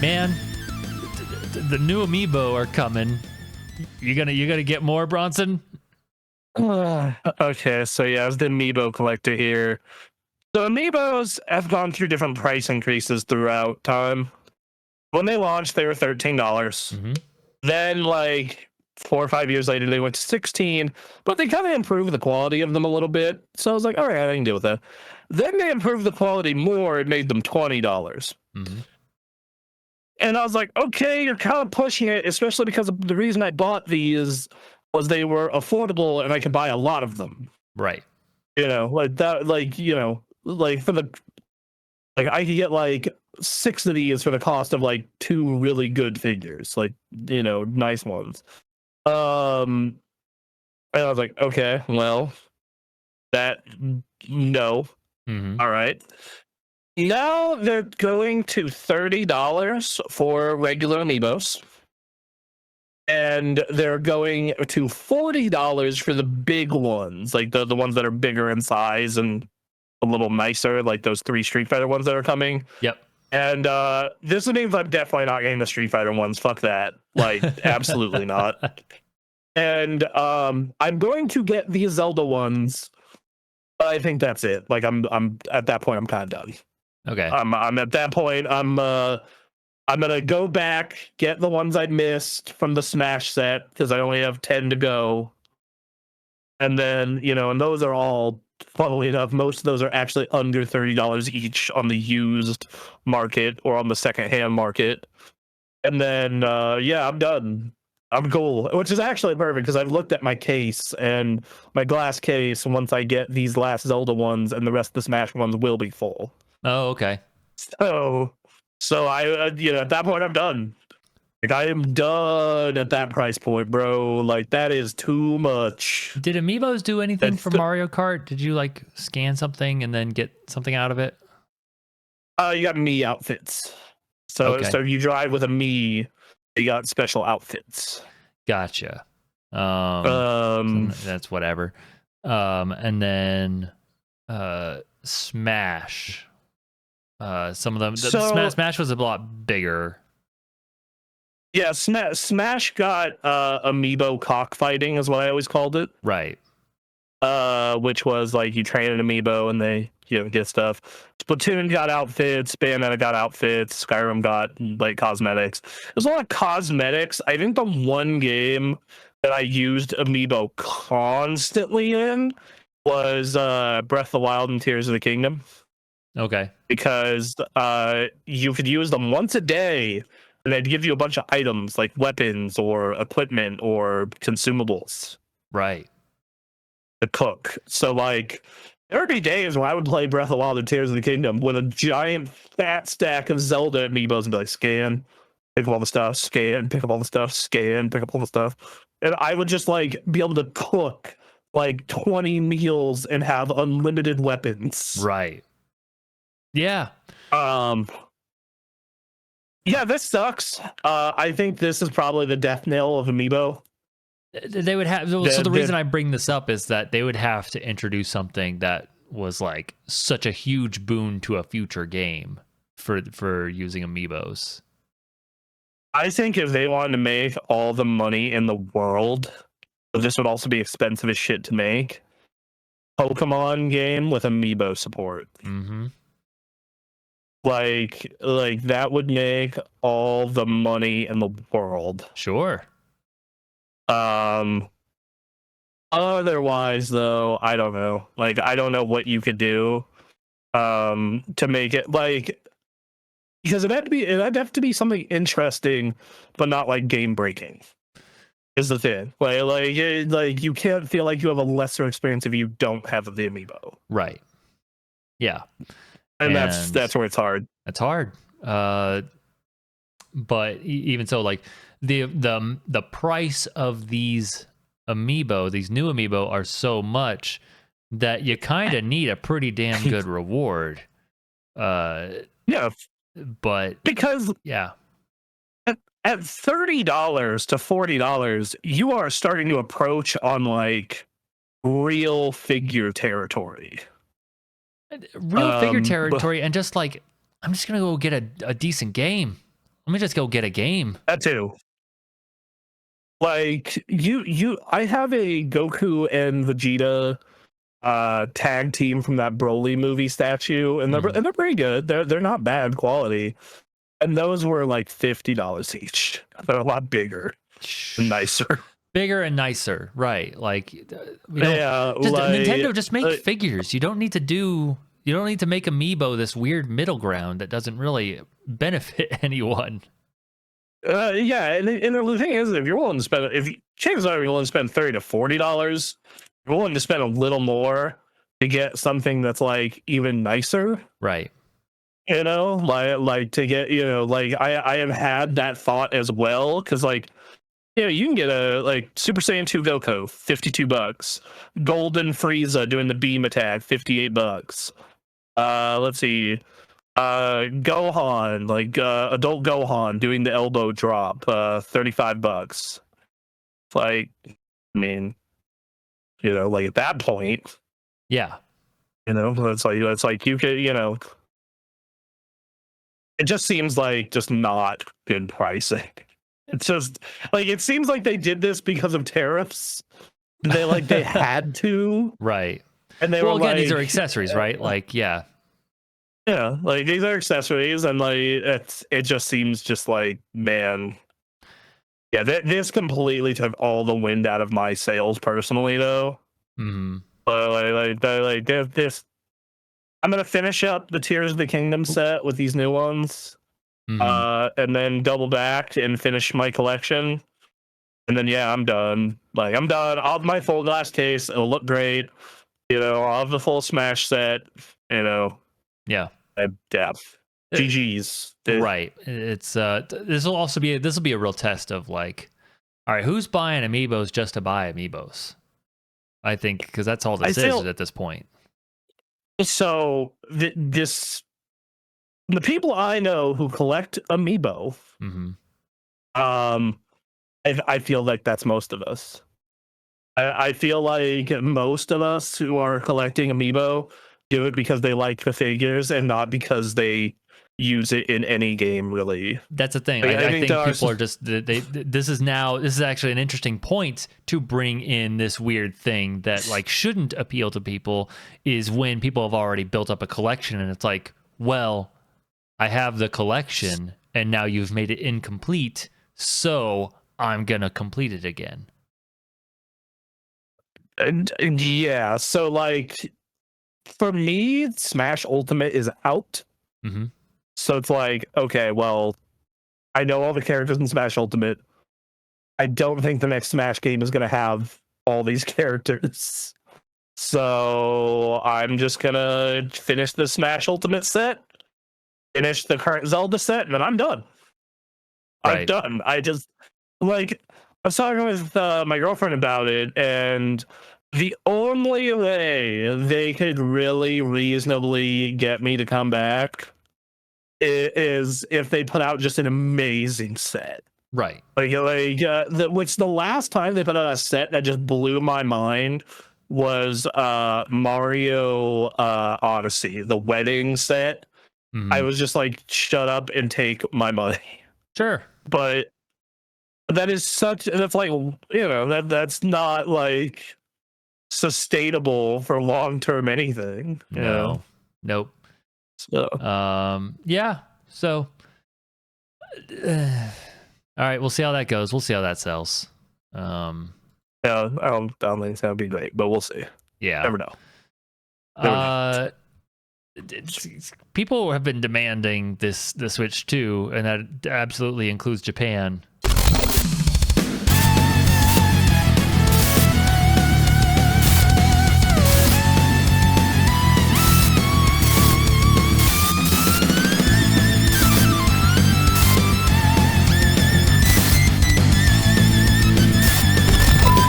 Man, the new Amiibo are coming. You gonna get more, Bronson? Okay, so yeah, I was the Amiibo collector here. So Amiibos have gone through different price increases throughout time. When they launched, they were $13. Mm-hmm. Then, like 4 or 5 years later, they went to 16. But they kind of improved the quality of them a little bit. So I was like, all right, I can deal with that. Then they improved the quality more and made them $20. Mm-hmm. And I was like, okay, you're kind of pushing it, especially because the reason I bought these was they were affordable and I could buy a lot of them. Right. Like that, like for the, like I could get like 6 of these for the cost of like 2 really good figures, like, nice ones. And I was like, okay, well, that, no. Mm-hmm. All right. Now they're going to $30 for regular Amiibos. And they're going to $40 for the big ones, like the ones that are bigger in size and a little nicer, like those 3 Street Fighter ones that are coming. Yep. And this means I'm definitely not getting the Street Fighter ones. Fuck that. Like, absolutely not. And I'm going to get the Zelda ones. I think that's it. Like, I'm at that point, I'm kind of done. Okay. I'm at that point. I'm gonna go back, get the ones I missed from the Smash set because I only have 10 to go, and then and those are all, funnily enough, most of those are actually under $30 each on the used market or on the secondhand market. And then yeah, I'm done. I'm cool, which is actually perfect because I've looked at my case and my glass case. Once I get these last Zelda ones and the rest of the Smash ones will be full. Oh, okay. So I, at that point, I'm done. Like, I am done at that price point, bro. Like, that is too much. Did Amiibos do anything for Mario Kart? Did you like scan something and then get something out of it? You got Mii outfits. So if you drive with a Mii, you got special outfits. Gotcha. So that's whatever. And then Smash. Some of them. Smash was a lot bigger. Yeah, Smash got Amiibo cockfighting is what I always called it. Right. Which was like you train an Amiibo and they get stuff. Splatoon got outfits, Bayonetta got outfits, Skyrim got like cosmetics. There's a lot of cosmetics. I think the one game that I used Amiibo constantly in was Breath of the Wild and Tears of the Kingdom. Okay. Because you could use them once a day and they'd give you a bunch of items like weapons or equipment or consumables. Right. To cook. So like there would be days when I would play Breath of the Wild and Tears of the Kingdom with a giant fat stack of Zelda Amiibos and be like, scan, pick up all the stuff, scan, pick up all the stuff, scan, pick up all the stuff. And I would just like be able to cook like 20 meals and have unlimited weapons. Right. Yeah. Yeah, this sucks. I think this is probably the death knell of Amiibo. They would have. So the reason I bring this up is that they would have to introduce something that was like such a huge boon to a future game for using Amiibos. I think if they wanted to make all the money in the world, this would also be expensive as shit to make. Pokemon game with Amiibo support. Mm-hmm. Like that would make all the money in the world. Sure. Otherwise, though, I don't know. Like, I don't know what you could do to make it like, because it'd have to be something interesting, but not like game breaking. Is the thing like you can't feel like you have a lesser experience if you don't have the Amiibo. Right. Yeah. And that's where it's hard. It's hard. But even so, like the price of these Amiibo, these new Amiibo, are so much that you kind of need a pretty damn good reward. Yeah, but because yeah, at $30 to $40, you are starting to approach on like real figure territory. Real figure territory, and just like I'm just gonna go get a decent game. Let me just go get a game. That too. Like I have a Goku and Vegeta tag team from that Broly movie statue, and they're pretty good. They're not bad quality. And those were like $50 each. They're a lot bigger and nicer. Bigger and nicer, right? Like, Nintendo just make figures. You don't need to make Amiibo this weird middle ground that doesn't really benefit anyone. Yeah, and the thing is, if you're willing to spend, chances are you're willing to spend $30 to $40, you're willing to spend a little more to get something that's like even nicer, right? You know, like to get, you know, like I have had that thought as well, because like, you know, you can get a like Super Saiyan 2 Goku, $52, Golden Frieza doing the beam attack, $58. Let's see. Gohan, like adult Gohan doing the elbow drop, $35. Like, I mean, you know, like at that point, yeah, you know, it's like you could, you know, it just seems like just not good pricing. It's just like it seems like they did this because of tariffs. They had to, right? And they were again, like, these are accessories, right? Like, yeah. Yeah, like these are accessories, and like it just seems just like, man, yeah, this completely took all the wind out of my sails personally, though. But this, I'm gonna finish up the Tears of the Kingdom set with these new ones, and then double back and finish my collection, and then yeah, I'm done. Like I'm done. I'll have my full glass case. It'll look great. You know, I'll have the full Smash set. You know, yeah. GG's. Right. It's this will be a real test of like, all right, who's buying Amiibos just to buy Amiibos? I think because that's all this is at this point. So the people I know who collect Amiibo, I feel like that's most of us. I feel like most of us who are collecting Amiibo do it because they like the figures and not because they use it in any game, really. That's the thing. I think people are just this is actually an interesting point to bring in this weird thing that like shouldn't appeal to people, is when people have already built up a collection and it's like, well, I have the collection and now you've made it incomplete, so I'm gonna complete it again. And yeah, so like for me, Smash Ultimate is out. So it's like, okay, well, I know all the characters in Smash Ultimate. I don't think the next Smash game is going to have all these characters. So I'm just going to finish the Smash Ultimate set, finish the current Zelda set, and then I'm done. Right. I'm done. I just, like, I was talking with my girlfriend about it, and the only way they could really reasonably get me to come back is if they put out just an amazing set. Right. Which the last time they put out a set that just blew my mind was Mario Odyssey, the wedding set. I was just like, shut up and take my money. Sure. But that's like, you know, that's not like sustainable for long-term anything. No. Nope. So yeah. So all right, we'll see how that goes. We'll see how that sells. Yeah, I don't think it's gonna be great, but we'll see. Yeah. Never know. People have been demanding the Switch too, and that absolutely includes Japan.